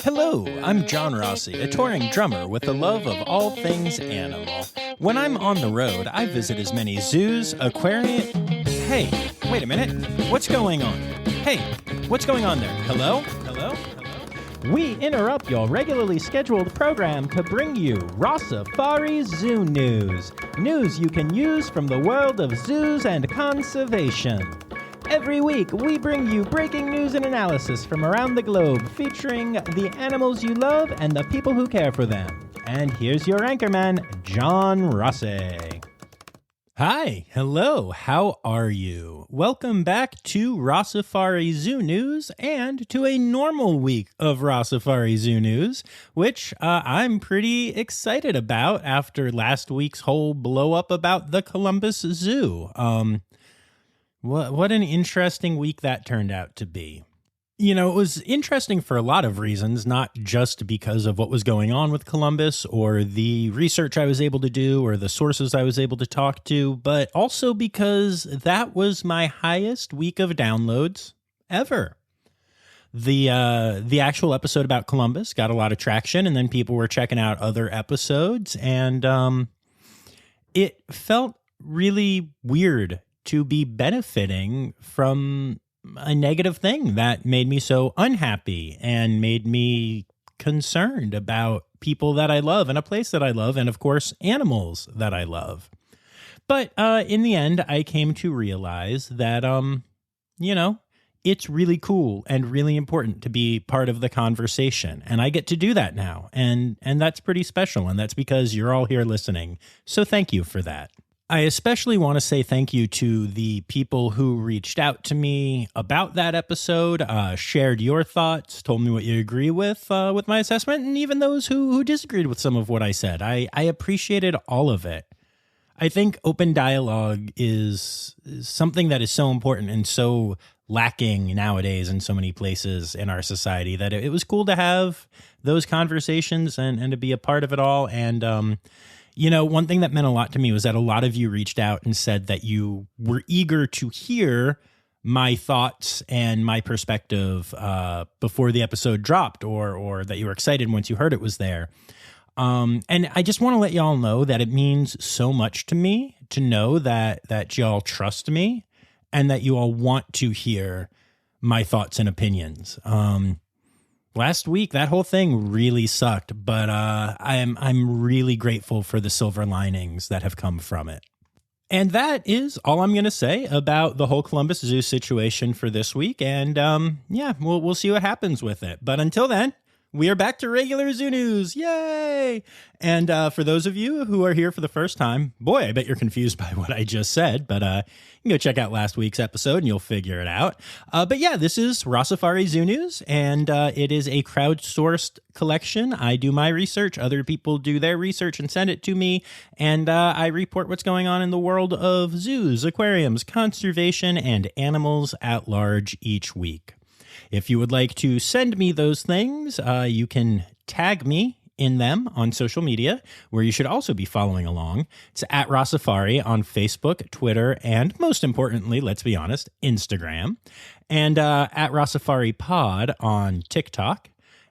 Hello, I'm John Rossi, a touring drummer with a love of all things animal. When I'm on the road, I visit as many zoos, aquariums... Hey, wait a minute. What's going on? Hey, what's going on there? Hello? Hello? Hello? We interrupt your regularly scheduled program to bring you Rossifari Zoo News. News you can use from the world of zoos and conservation. Every week, we bring you breaking news and analysis from around the globe, featuring the animals you love and the people who care for them. And here's your anchorman, John Rossi. Hi, hello, how are you? Welcome back to Rossifari Zoo News and to a normal week of Rossifari Zoo News, which I'm pretty excited about after last week's whole blow-up about the Columbus Zoo. What an interesting week that turned out to be. You know, it was interesting for a lot of reasons, not just because of what was going on with Columbus or the research I was able to do or the sources I was able to talk to, but also because that was my highest week of downloads ever. The actual episode about Columbus got a lot of traction, and then people were checking out other episodes, and it felt really weird to be benefiting from a negative thing that made me so unhappy and made me concerned about people that I love and a place that I love and, of course, animals that I love. But in the end, I came to realize that, it's really cool and really important to be part of the conversation. And I get to do that now. And that's pretty special. And that's because you're all here listening. So thank you for that. I especially want to say thank you to the people who reached out to me about that episode, shared your thoughts, told me what you agree with my assessment, and even those who disagreed with some of what I said. I appreciated all of it. I think open dialogue is something that is so important and so lacking nowadays in so many places in our society that it was cool to have those conversations and to be a part of it all. And, one thing that meant a lot to me was that a lot of you reached out and said that you were eager to hear my thoughts and my perspective before the episode dropped, or that you were excited once you heard it was there. And I just want to let y'all know that it means so much to me to know that y'all trust me and that you all want to hear my thoughts and opinions. Last week, that whole thing really sucked, but I'm really grateful for the silver linings that have come from it. And that is all I'm going to say about the whole Columbus Zoo situation for this week. And we'll see what happens with it. But until then, we are back to regular zoo news. Yay! And for those of you who are here for the first time, boy, I bet you're confused by what I just said, but you can go check out last week's episode and you'll figure it out. But yeah, this is Rossifari Zoo News, and it is a crowdsourced collection. I do my research, other people do their research and send it to me, and I report what's going on in the world of zoos, aquariums, conservation, and animals at large each week. If you would like to send me those things, you can tag me in them on social media, where you should also be following along. It's at Rossifari on Facebook, Twitter, and most importantly, let's be honest, Instagram. And at Rossifari Pod on TikTok.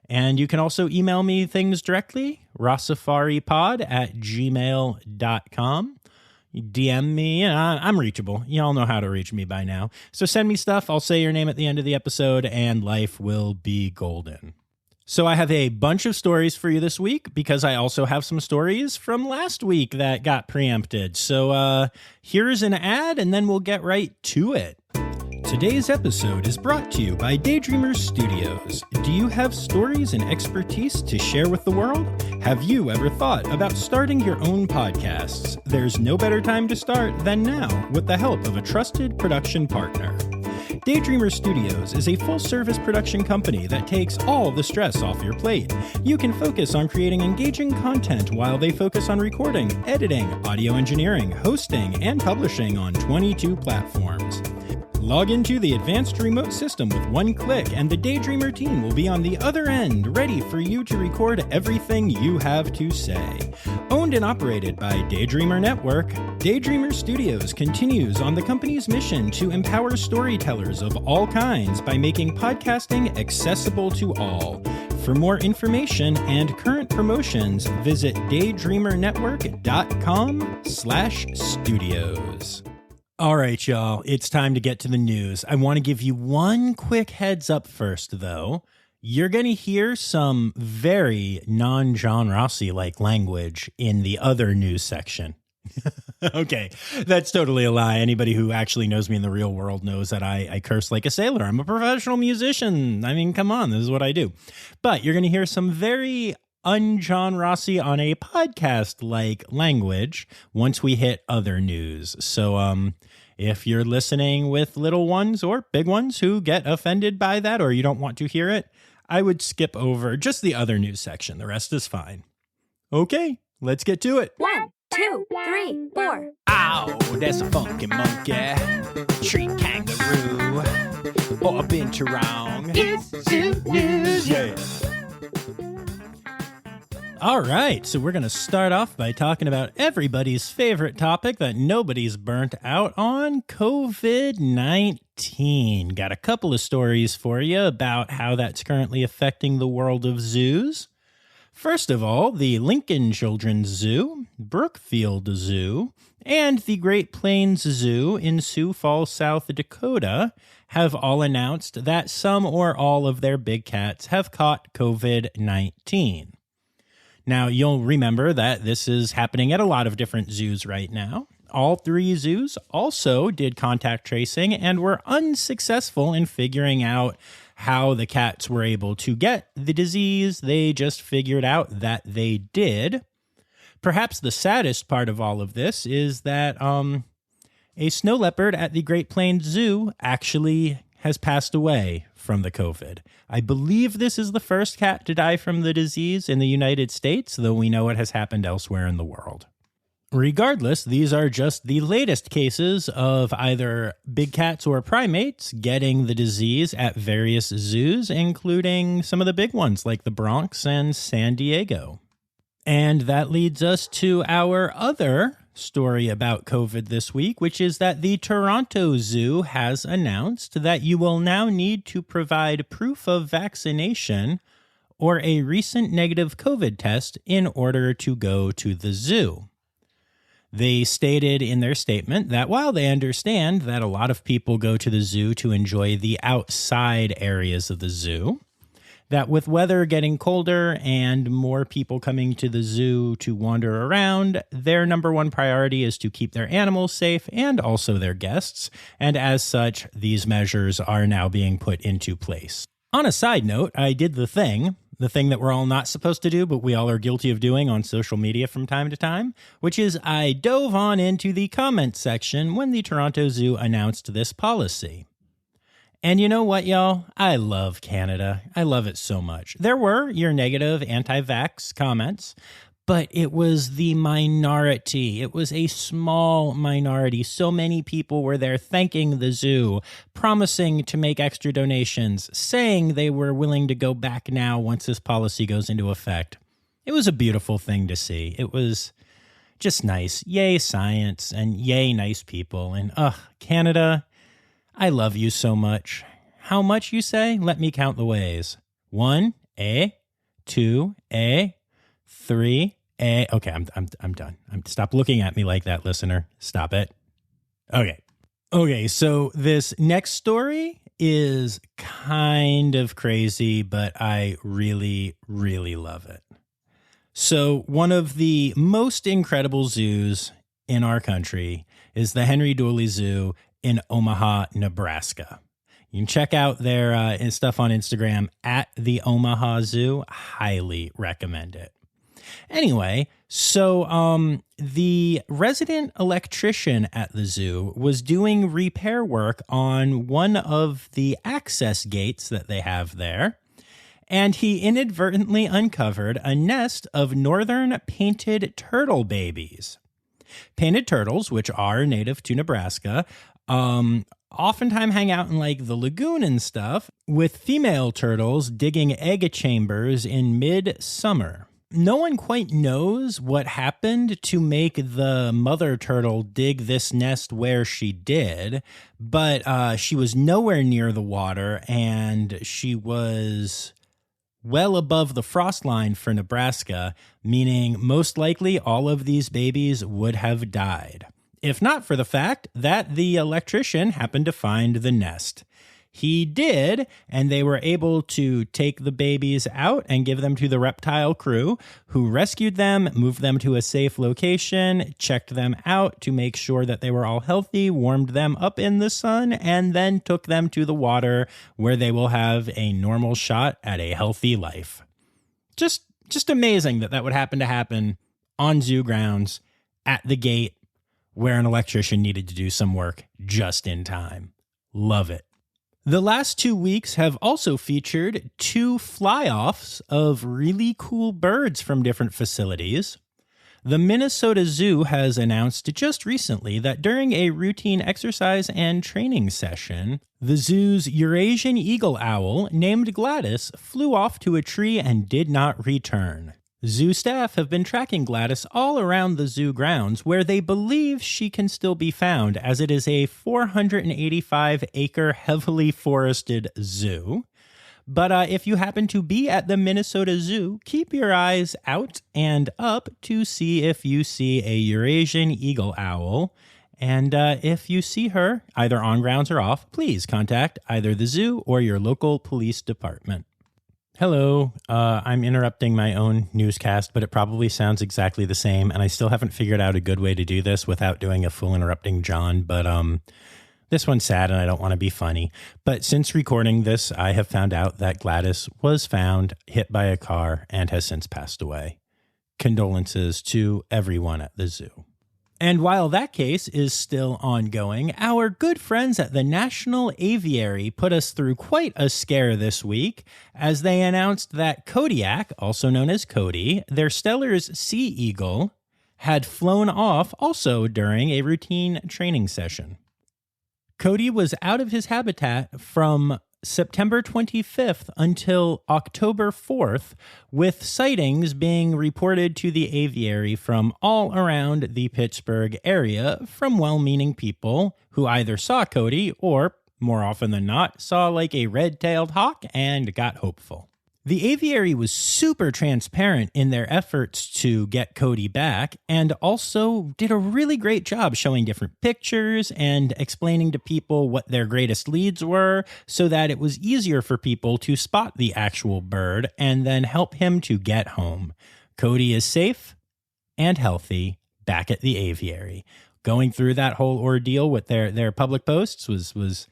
And you can also email me things directly, rossifaripod@gmail.com. DM me, I'm reachable. Y'all know how to reach me by now. So send me stuff, I'll say your name at the end of the episode, and life will be golden. So I have a bunch of stories for you this week, because I also have some stories from last week that got preempted. So here's an ad, and then we'll get right to it. Today's episode is brought to you by Daydreamer Studios. Do you have stories and expertise to share with the world? Have you ever thought about starting your own podcasts? There's no better time to start than now with the help of a trusted production partner. Daydreamer Studios is a full-service production company that takes all the stress off your plate. You can focus on creating engaging content while they focus on recording, editing, audio engineering, hosting, and publishing on 22 platforms. Log into the advanced remote system with one click, and the Daydreamer team will be on the other end, ready for you to record everything you have to say. Owned and operated by Daydreamer Network, Daydreamer Studios continues on the company's mission to empower storytellers of all kinds by making podcasting accessible to all. For more information and current promotions, visit daydreamernetwork.com/studios. All right, y'all, it's time to get to the news. I want to give you one quick heads up first, though. You're going to hear some very non-John Rossi-like language in the other news section. Okay, that's totally a lie. Anybody who actually knows me in the real world knows that I curse like a sailor. I'm a professional musician. I mean, come on, this is what I do. But you're going to hear some very un-John Rossi on a podcast-like language once we hit other news. So if you're listening with little ones or big ones who get offended by that or you don't want to hear it, I would skip over just the other news section. The rest is fine. Okay, let's get to it. 1, 2, 3, 4. Ow, that's a funky monkey, tree kangaroo, or a binturong. It's Zoo News. Yeah. All right, so we're going to start off by talking about everybody's favorite topic that nobody's burnt out on, COVID-19. Got a couple of stories for you about how that's currently affecting the world of zoos. First of all, the Lincoln Children's Zoo, Brookfield Zoo, and the Great Plains Zoo in Sioux Falls, South Dakota have all announced that some or all of their big cats have caught COVID-19. Now, you'll remember that this is happening at a lot of different zoos right now. All three zoos also did contact tracing and were unsuccessful in figuring out how the cats were able to get the disease. They just figured out that they did. Perhaps the saddest part of all of this is that a snow leopard at the Great Plains Zoo actually has passed away from the COVID. I believe this is the first cat to die from the disease in the United States, though we know it has happened elsewhere in the world. Regardless, these are just the latest cases of either big cats or primates getting the disease at various zoos, including some of the big ones like the Bronx and San Diego. And that leads us to our other story about COVID this week, which is that the Toronto Zoo has announced that you will now need to provide proof of vaccination or a recent negative COVID test in order to go to the zoo. They stated in their statement that while they understand that a lot of people go to the zoo to enjoy the outside areas of the zoo, that with weather getting colder and more people coming to the zoo to wander around, their number one priority is to keep their animals safe and also their guests, and as such, these measures are now being put into place. On a side note, I did the thing that we're all not supposed to do, but we all are guilty of doing on social media from time to time, which is I dove on into the comments section when the Toronto Zoo announced this policy. And you know what, y'all? I love Canada. I love it so much. There were your negative anti-vax comments, but it was the minority. It was a small minority. So many people were there thanking the zoo, promising to make extra donations, saying they were willing to go back now once this policy goes into effect. It was a beautiful thing to see. It was just nice. Yay, science, and yay, nice people. And Canada, I love you so much. How much, you say? Let me count the ways. 1, A, 2, A, 3, A. Okay, I'm done. Stop looking at me like that, listener. Stop it. Okay, so this next story is kind of crazy, but I really, really love it. So one of the most incredible zoos in our country is the Henry Dooley Zoo in Omaha, Nebraska. You can check out their stuff on Instagram at the Omaha Zoo. Highly recommend it. Anyway, so the resident electrician at the zoo was doing repair work on one of the access gates that they have there, and he inadvertently uncovered a nest of northern painted turtle babies. Painted turtles, which are native to Nebraska, oftentimes hang out in like the lagoon and stuff, with female turtles digging egg chambers in mid-summer. No one quite knows what happened to make the mother turtle dig this nest where she did, but she was nowhere near the water, and she was well above the frost line for Nebraska, meaning most likely all of these babies would have died, if not for the fact that the electrician happened to find the nest. He did, and they were able to take the babies out and give them to the reptile crew, who rescued them, moved them to a safe location, checked them out to make sure that they were all healthy, warmed them up in the sun, and then took them to the water where they will have a normal shot at a healthy life. Just amazing that would happen on zoo grounds at the gate where an electrician needed to do some work just in time. Love it. The last 2 weeks have also featured 2 fly-offs of really cool birds from different facilities. The Minnesota Zoo has announced just recently that during a routine exercise and training session, the zoo's Eurasian eagle owl named Gladys flew off to a tree and did not return. Zoo staff have been tracking Gladys all around the zoo grounds, where they believe she can still be found, as it is a 485-acre heavily forested zoo. But if you happen to be at the Minnesota Zoo, keep your eyes out and up to see if you see a Eurasian eagle owl. And if you see her, either on grounds or off, please contact either the zoo or your local police department. Hello, I'm interrupting my own newscast, but it probably sounds exactly the same, and I still haven't figured out a good way to do this without doing a full interrupting John, but this one's sad and I don't want to be funny. But since recording this, I have found out that Gladys was found hit by a car and has since passed away. Condolences to everyone at the zoo. And while that case is still ongoing, our good friends at the National Aviary put us through quite a scare this week as they announced that Kodiak, also known as Cody, their Steller's sea eagle, had flown off also during a routine training session. Cody was out of his habitat from September 25th until October 4th, with sightings being reported to the aviary from all around the Pittsburgh area from well-meaning people who either saw Cody or, more often than not, saw like a red-tailed hawk and got hopeful. The aviary was super transparent in their efforts to get Cody back, and also did a really great job showing different pictures and explaining to people what their greatest leads were so that it was easier for people to spot the actual bird and then help him to get home. Cody is safe and healthy back at the aviary. Going through that whole ordeal with their public posts was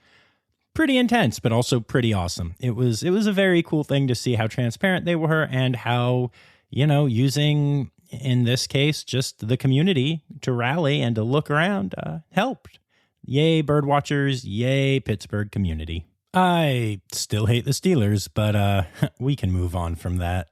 pretty intense, but also pretty awesome. It was a very cool thing to see how transparent they were and how, using, in this case, just the community to rally and to look around helped. Yay, bird watchers. Yay, Pittsburgh community. I still hate the Steelers, but we can move on from that.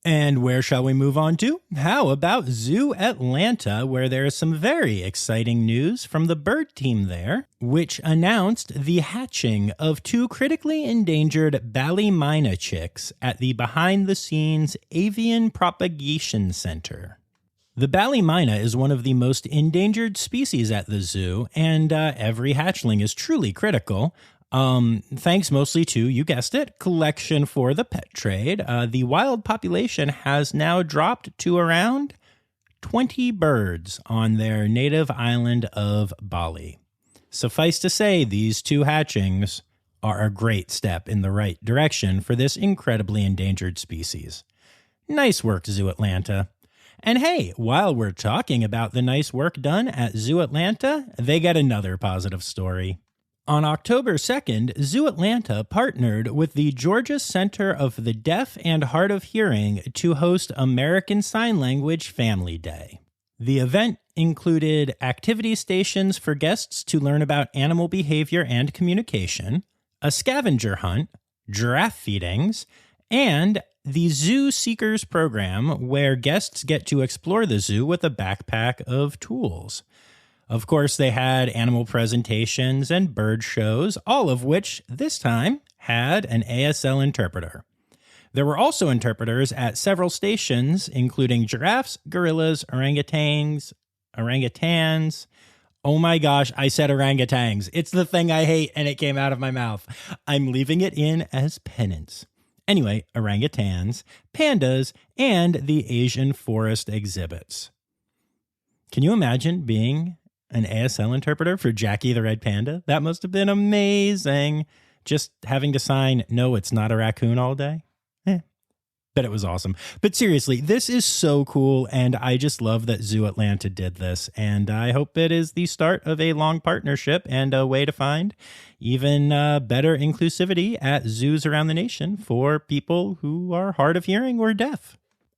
And where shall we move on to? How about Zoo Atlanta, where there is some very exciting news from the bird team there, which announced the hatching of 2 critically endangered Ballymina chicks at the behind-the-scenes Avian Propagation Center. The Ballymina is one of the most endangered species at the zoo, and every hatchling is truly critical. Thanks mostly to, you guessed it, collection for the pet trade. The wild population has now dropped to around 20 birds on their native island of Bali. Suffice to say, these 2 hatchings are a great step in the right direction for this incredibly endangered species. Nice work, Zoo Atlanta. And hey, while we're talking about the nice work done at Zoo Atlanta, they get another positive story. On October 2nd, Zoo Atlanta partnered with the Georgia Center of the Deaf and Hard of Hearing to host American Sign Language Family Day. The event included activity stations for guests to learn about animal behavior and communication, a scavenger hunt, giraffe feedings, and the Zoo Seekers program, where guests get to explore the zoo with a backpack of tools. Of course, they had animal presentations and bird shows, all of which, this time, had an ASL interpreter. There were also interpreters at several stations, including giraffes, gorillas, orangutans. Oh my gosh, I said orangutans. It's the thing I hate, and it came out of my mouth. I'm leaving it in as penance. Anyway, orangutans, pandas, and the Asian forest exhibits. Can you imagine being an ASL interpreter for Jackie the Red Panda? That must have been amazing. Just having to sign, no, it's not a raccoon all day. Bet it was awesome. But seriously, this is so cool, and I just love that Zoo Atlanta did this, and I hope it is the start of a long partnership and a way to find even better inclusivity at zoos around the nation for people who are hard of hearing or deaf.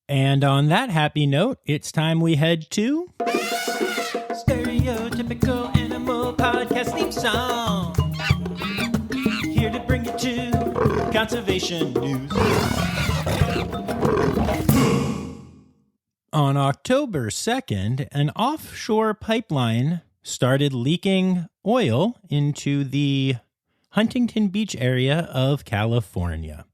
And on that happy note, it's time we head to Stereotypical Animal Podcast Theme Song. Here to bring you to conservation news. On October 2nd, an offshore pipeline started leaking oil into the Huntington Beach area of California.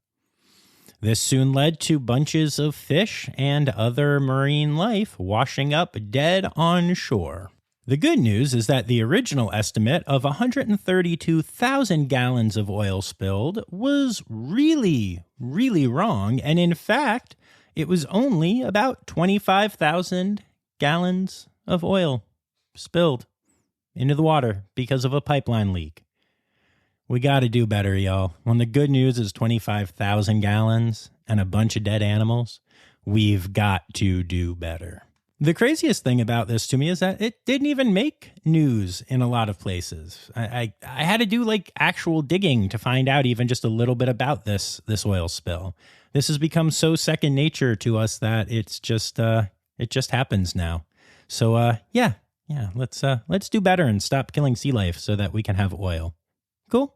This soon led to bunches of fish and other marine life washing up dead on shore. The good news is that the original estimate of 132,000 gallons of oil spilled was really, really wrong, and in fact, it was only about 25,000 gallons of oil spilled into the water because of a pipeline leak. We got to do better, y'all. When the good news is 25,000 gallons and a bunch of dead animals, we've got to do better. The craziest thing about this to me is that it didn't even make news in a lot of places. I had to do like actual digging to find out even just a little bit about this oil spill. This has become so second nature to us that it just happens now. So let's do better and stop killing sea life so that we can have oil. Cool.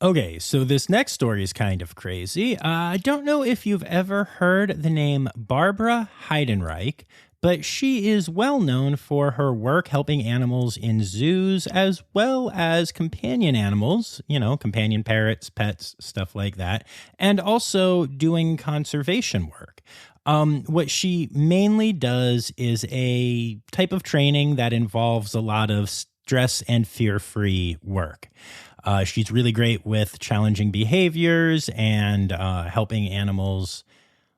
Okay, so this next story is kind of crazy. I don't know if you've ever heard the name Barbara Heidenreich, but she is well known for her work helping animals in zoos as well as companion animals, companion parrots, pets, stuff like that, and also doing conservation work. What she mainly does is a type of training that involves a lot of stress and fear-free work. She's really great with challenging behaviors and helping animals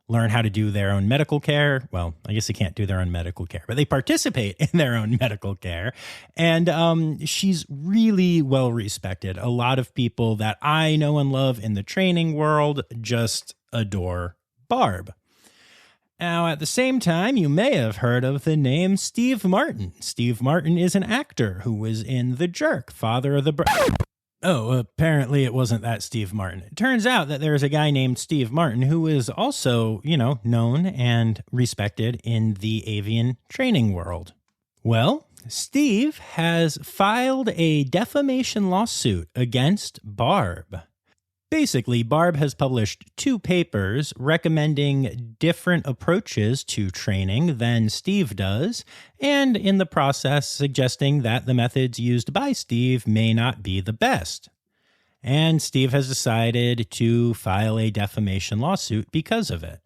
learn how to do their own medical care. Well, I guess they can't do their own medical care, but they participate in their own medical care. And she's really well respected. A lot of people that I know and love in the training world just adore Barb. Now, at the same time, you may have heard of the name Steve Martin. Steve Martin is an actor who was in The Jerk, father of the... Oh, apparently it wasn't that Steve Martin. It turns out that there's a guy named Steve Martin who is also, known and respected in the avian training world. Well, Steve has filed a defamation lawsuit against Barb. Basically, Barb has published 2 papers recommending different approaches to training than Steve does, and in the process suggesting that the methods used by Steve may not be the best. And Steve has decided to file a defamation lawsuit because of it.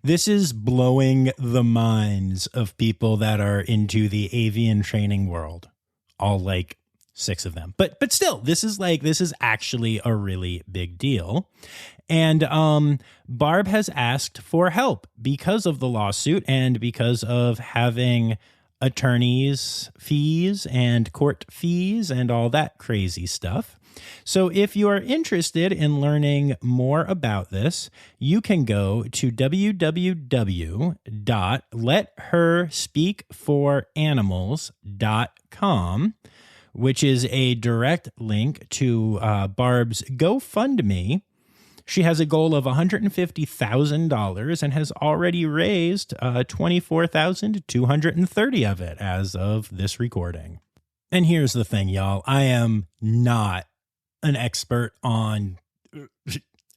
This is blowing the minds of people that are into the avian training world. All 6 of them. But still, this is actually a really big deal. And Barb has asked for help because of the lawsuit and because of having attorneys' fees and court fees and all that crazy stuff. So if you are interested in learning more about this, you can go to www.letherspeakforanimals.com, which is a direct link to Barb's GoFundMe. She has a goal of $150,000 and has already raised $24,230 of it as of this recording. And here's the thing, y'all. I am not an expert on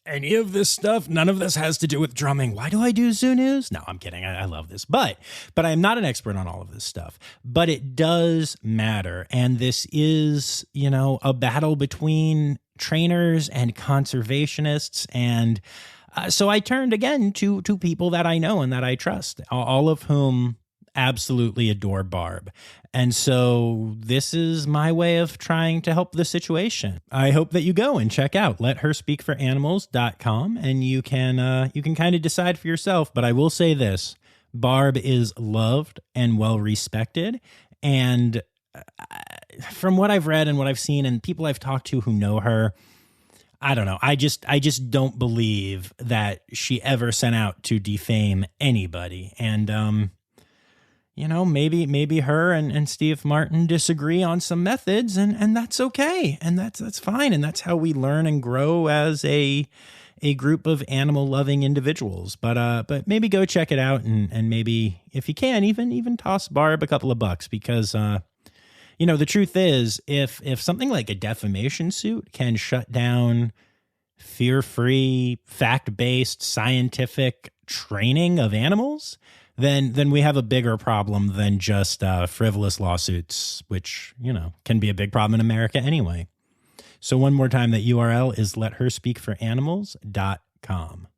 any of this stuff. None of this has to do with drumming. Why do I do zoo news? No, I'm kidding. I love this. But I'm not an expert on all of this stuff. But it does matter. And this is, a battle between trainers and conservationists. And so I turned again to people that I know and that I trust, all of whom absolutely adore Barb. And so this is my way of trying to help the situation. I hope that you go and check out letherspeakforanimals.com, and you can kind of decide for yourself. But I will say this, Barb is loved and well respected. And from what I've read and what I've seen and people I've talked to who know her, I don't know. I just don't believe that she ever sent out to defame anybody. And, maybe her and Steve Martin disagree on some methods, and that's okay. And that's fine. And that's how we learn and grow as a group of animal loving individuals. But maybe go check it out, and maybe if you can, even toss Barb a couple of bucks, because, the truth is, if something like a defamation suit can shut down fear-free, fact-based, scientific training of animals, then we have a bigger problem than just frivolous lawsuits, which, can be a big problem in America anyway. So one more time, that URL is letherspeakforanimals.com.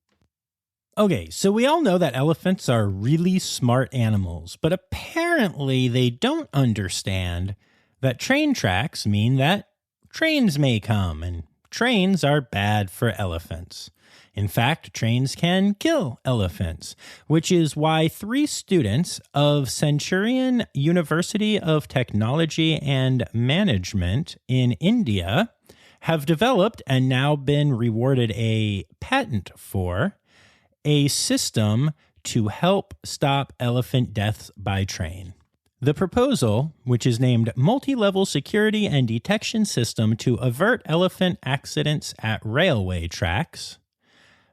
Okay, so we all know that elephants are really smart animals, but apparently they don't understand that train tracks mean that trains may come, and trains are bad for elephants. In fact, trains can kill elephants, which is why 3 students of Centurion University of Technology and Management in India have developed and now been rewarded a patent for a system to help stop elephant deaths by train. The proposal, which is named Multi-Level Security and Detection System to Avert Elephant Accidents at Railway Tracks,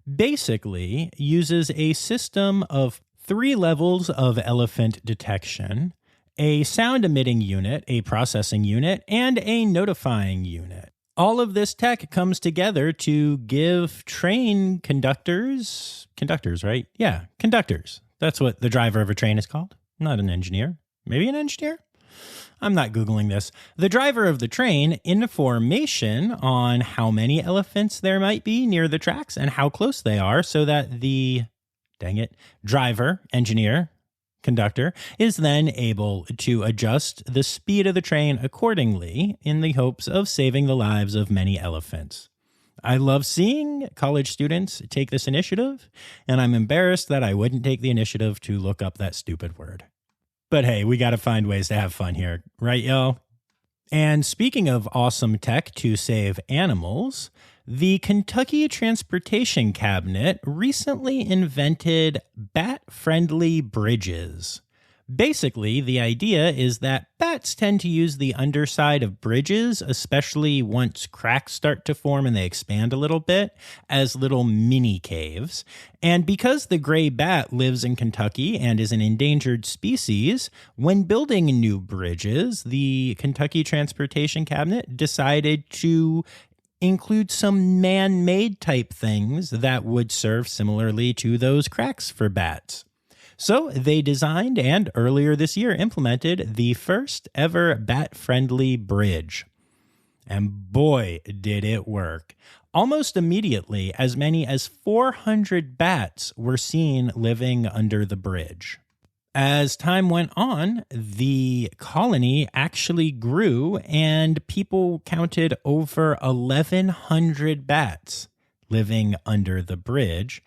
basically uses a system of 3 levels of elephant detection, a sound-emitting unit, a processing unit, and a notifying unit. All of this tech comes together to give train conductors, right? Yeah, conductors. That's what the driver of a train is called, not an engineer. Maybe an engineer? I'm not Googling this. The driver of the train information on how many elephants there might be near the tracks and how close they are, so that the, driver, engineer, conductor is then able to adjust the speed of the train accordingly in the hopes of saving the lives of many elephants. I love seeing college students take this initiative, and I'm embarrassed that I wouldn't take the initiative to look up that stupid word. But hey, we got to find ways to have fun here, right, y'all? And speaking of awesome tech to save animals, the Kentucky Transportation Cabinet recently invented bat-friendly bridges. Basically, the idea is that bats tend to use the underside of bridges, especially once cracks start to form and they expand a little bit, as little mini caves. And because the gray bat lives in Kentucky and is an endangered species, when building new bridges, the Kentucky Transportation Cabinet decided to include some man-made type things that would serve similarly to those cracks for bats. So they designed and earlier this year implemented the first ever bat-friendly bridge. And boy, did it work. Almost immediately, as many as 400 bats were seen living under the bridge. As time went on, the colony actually grew, and people counted over 1,100 bats living under the bridge,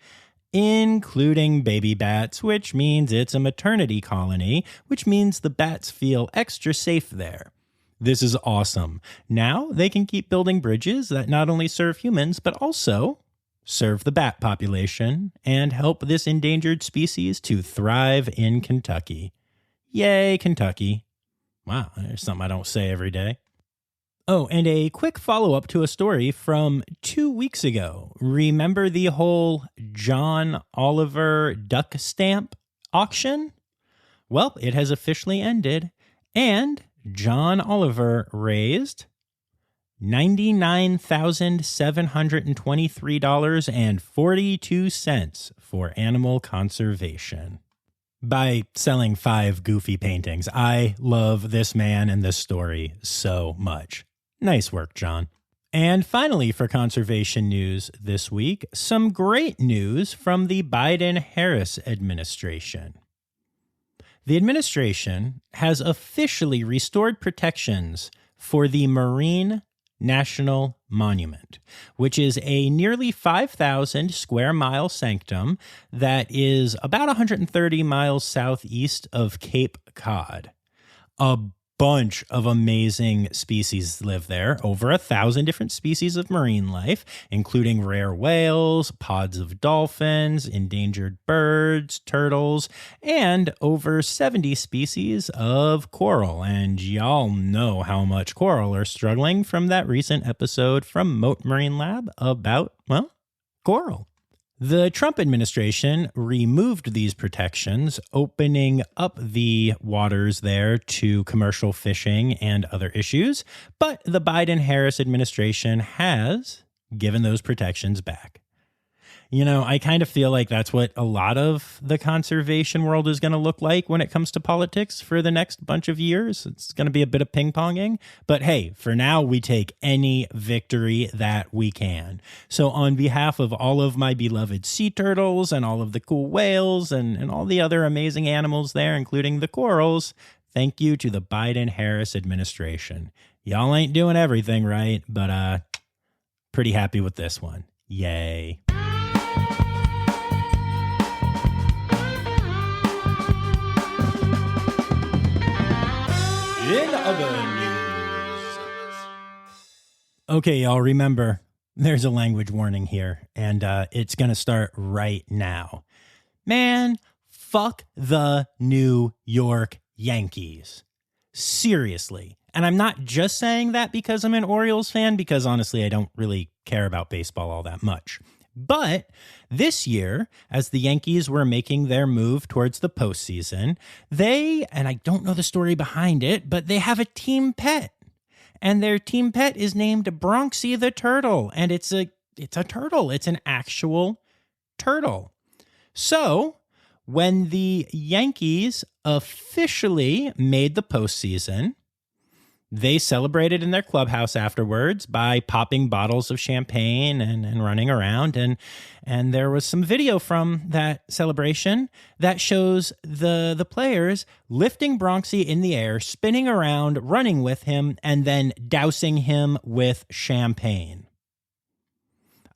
including baby bats, which means it's a maternity colony, which means the bats feel extra safe there. This is awesome. Now they can keep building bridges that not only serve humans, but also serve the bat population and help this endangered species to thrive in Kentucky. Yay, Kentucky. Wow, there's something I don't say every day. Oh, and a quick follow-up to a story from 2 weeks ago. Remember the whole John Oliver duck stamp auction? Well, it has officially ended, and John Oliver raised $99,723.42 for animal conservation by selling 5 goofy paintings. I love this man and this story so much. Nice work, John. And finally, for conservation news this week, some great news from the Biden-Harris administration. The administration has officially restored protections for the Marine National Monument, which is a nearly 5,000 square mile sanctum that is about 130 miles southeast of Cape Cod. A bunch of amazing species live there, over 1,000 different species of marine life, including rare whales, pods of dolphins, endangered birds, turtles, and over 70 species of coral. And y'all know how much coral are struggling from that recent episode from Moat Marine Lab about, well, coral. The Trump administration removed these protections, opening up the waters there to commercial fishing and other issues, but the Biden-Harris administration has given those protections back. You know, I kind of feel like that's what a lot of the conservation world is going to look like when it comes to politics for the next bunch of years. It's going to be a bit of ping-ponging. But hey, for now, we take any victory that we can. So on behalf of all of my beloved sea turtles and all of the cool whales and all the other amazing animals there, including the corals, thank you to the Biden-Harris administration. Y'all ain't doing everything right, but pretty happy with this one. Yay. In other news. Okay, y'all, remember, there's a language warning here, and it's going to start right now. Man, fuck the New York Yankees. Seriously. And I'm not just saying that because I'm an Orioles fan, because honestly, I don't really care about baseball all that much. But this year, as the Yankees were making their move towards the postseason, and I don't know the story behind it, but they have a team pet. And their team pet is named Bronxy the Turtle. And it's a turtle. It's an actual turtle. So when the Yankees officially made the postseason, they celebrated in their clubhouse afterwards by popping bottles of champagne and running around. And there was some video from that celebration that shows the players lifting Bronxy in the air, spinning around, running with him, and then dousing him with champagne.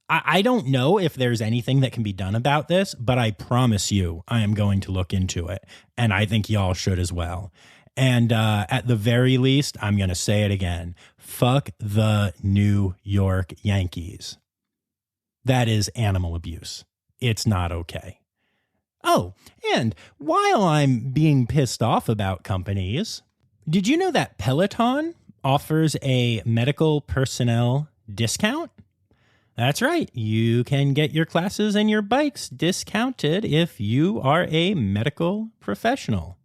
I don't know if there's anything that can be done about this, but I promise you I am going to look into it. And I think y'all should as well. And at the very least, I'm going to say it again. Fuck the New York Yankees. That is animal abuse. It's not okay. Oh, and while I'm being pissed off about companies, did you know that Peloton offers a medical personnel discount? That's right. You can get your classes and your bikes discounted if you are a medical professional.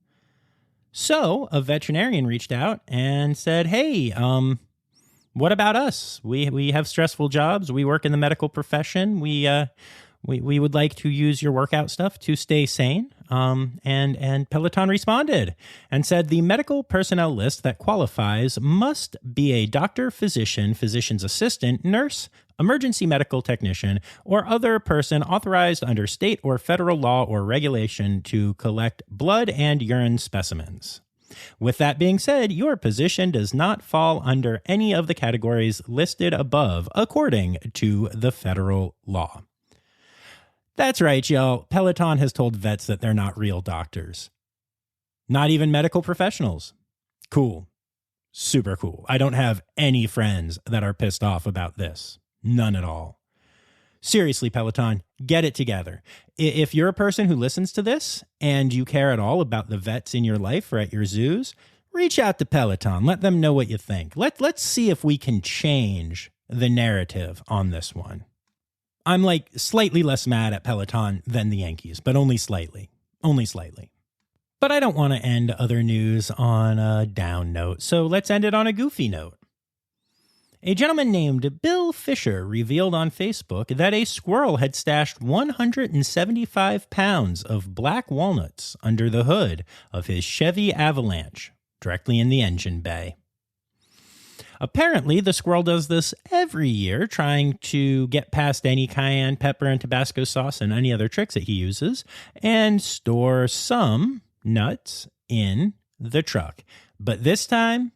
So a veterinarian reached out and said, hey, what about us? We have stressful jobs. We work in the medical profession. We would like to use your workout stuff to stay sane. And Peloton responded and said the medical personnel list that qualifies must be a doctor, physician, physician's assistant, nurse, emergency medical technician, or other person authorized under state or federal law or regulation to collect blood and urine specimens. With that being said, your position does not fall under any of the categories listed above according to the federal law. That's right, y'all. Peloton has told vets that they're not real doctors. Not even medical professionals. Cool. Super cool. I don't have any friends that are pissed off about this. None at all. Seriously, Peloton, get it together. If you're a person who listens to this and you care at all about the vets in your life or at your zoos, reach out to Peloton. Let them know what you think. Let's see if we can change the narrative on this one. I'm like slightly less mad at Peloton than the Yankees, but only slightly. Only slightly. But I don't want to end other news on a down note, so let's end it on a goofy note. A gentleman named Bill Fisher revealed on Facebook that a squirrel had stashed 175 pounds of black walnuts under the hood of his Chevy Avalanche, directly in the engine bay. Apparently, the squirrel does this every year, trying to get past any cayenne pepper and Tabasco sauce and any other tricks that he uses, and store some nuts in the truck. But this time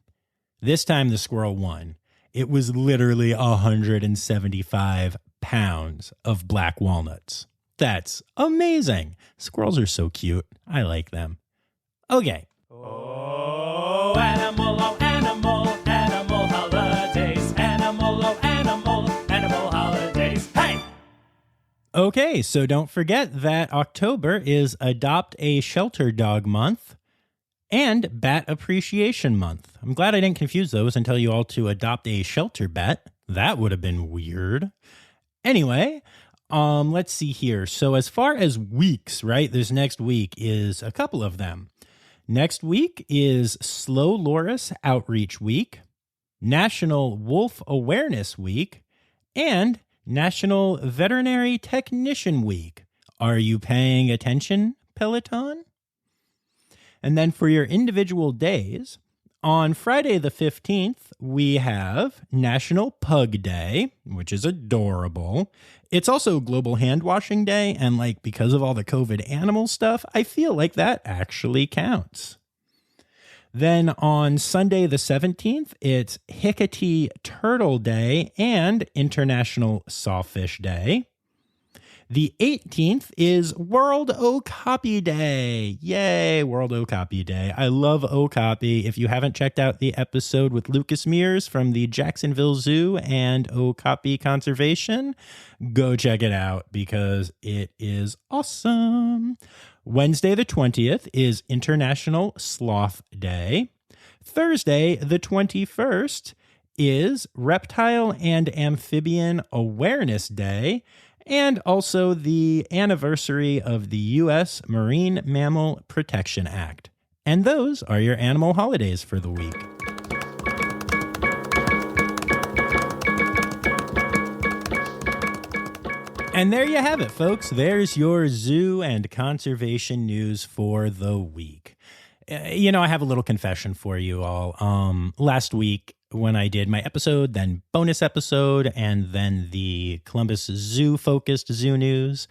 the squirrel won. It was literally 175 pounds of black walnuts. That's amazing. Squirrels are so cute. I like them. Okay. Oh, animal holidays. Animal holidays. Hey! Okay, so don't forget that October is Adopt a Shelter Dog Month and Bat Appreciation Month. I'm glad I didn't confuse those and tell you all to adopt a shelter bat. That would have been weird. Anyway, let's see here. So as far as weeks, right, this next week is a couple of them. Next week is Slow Loris Outreach Week, National Wolf Awareness Week, and National Veterinary Technician Week. Are you paying attention, Peloton? And then for your individual days, on Friday the 15th, we have National Pug Day, which is adorable. It's also Global Hand Washing Day, and because of all the COVID animal stuff, I feel like that actually counts. Then on Sunday the 17th, it's Hickory Turtle Day and International Sawfish Day. The 18th is World Okapi Day. Yay, World Okapi Day. I love Okapi. If you haven't checked out the episode with Lucas Mears from the Jacksonville Zoo and Okapi Conservation, go check it out because it is awesome. Wednesday the 20th is International Sloth Day. Thursday the 21st is Reptile and Amphibian Awareness Day, and also the anniversary of the U.S. Marine Mammal Protection Act. And those are your animal holidays for the week. And there you have it, folks. There's your zoo and conservation news for the week. I have a little confession for you all. Last week, when I did my episode, then bonus episode, and then the Columbus Zoo-focused zoo news,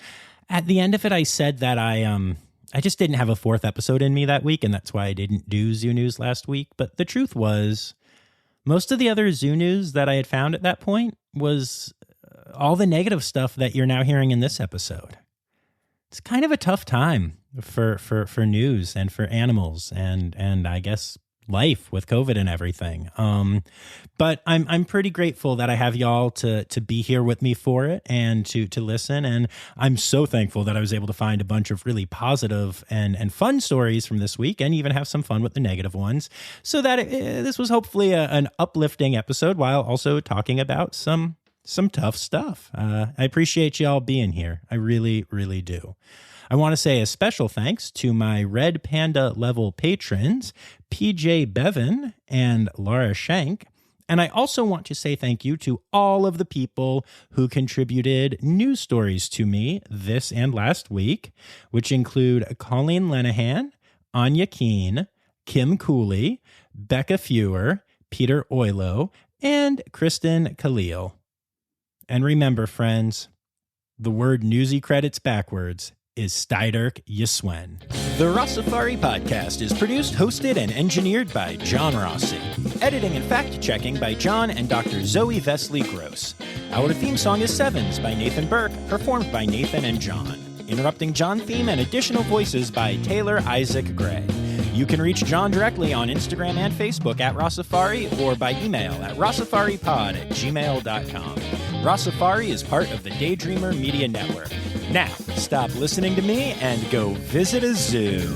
at the end of it, I said that I just didn't have a fourth episode in me that week, and that's why I didn't do zoo news last week. But the truth was, most of the other zoo news that I had found at that point was all the negative stuff that you're now hearing in this episode. It's kind of a tough time for news and for animals and I guess life with COVID and everything. But I'm pretty grateful that I have y'all to be here with me for it and to listen. And I'm so thankful that I was able to find a bunch of really positive and fun stories from this week and even have some fun with the negative ones so that this was hopefully an uplifting episode while also talking about some tough stuff. I appreciate y'all being here. I really, really do. I want to say a special thanks to my Red Panda level patrons, PJ Bevan and Laura Shank. And I also want to say thank you to all of the people who contributed news stories to me this and last week, which include Colleen Lenahan, Anya Keene, Kim Cooley, Becca Fewer, Peter Oilo, and Kristen Khalil. And remember, friends, the word newsy credits backwards is Steiderk Yiswen. The Rossifari podcast is produced, hosted, and engineered by John Rossi. Editing and fact-checking by John and Dr. Zoe Vesley Gross. Our theme song is Sevens by Nathan Burke, performed by Nathan and John. Interrupting John theme and additional voices by Taylor Isaac Gray. You can reach John directly on Instagram and Facebook at Rossifari or by email at rossifaripod@gmail.com. Rossifari is part of the Daydreamer Media Network. Now, stop listening to me and go visit a zoo.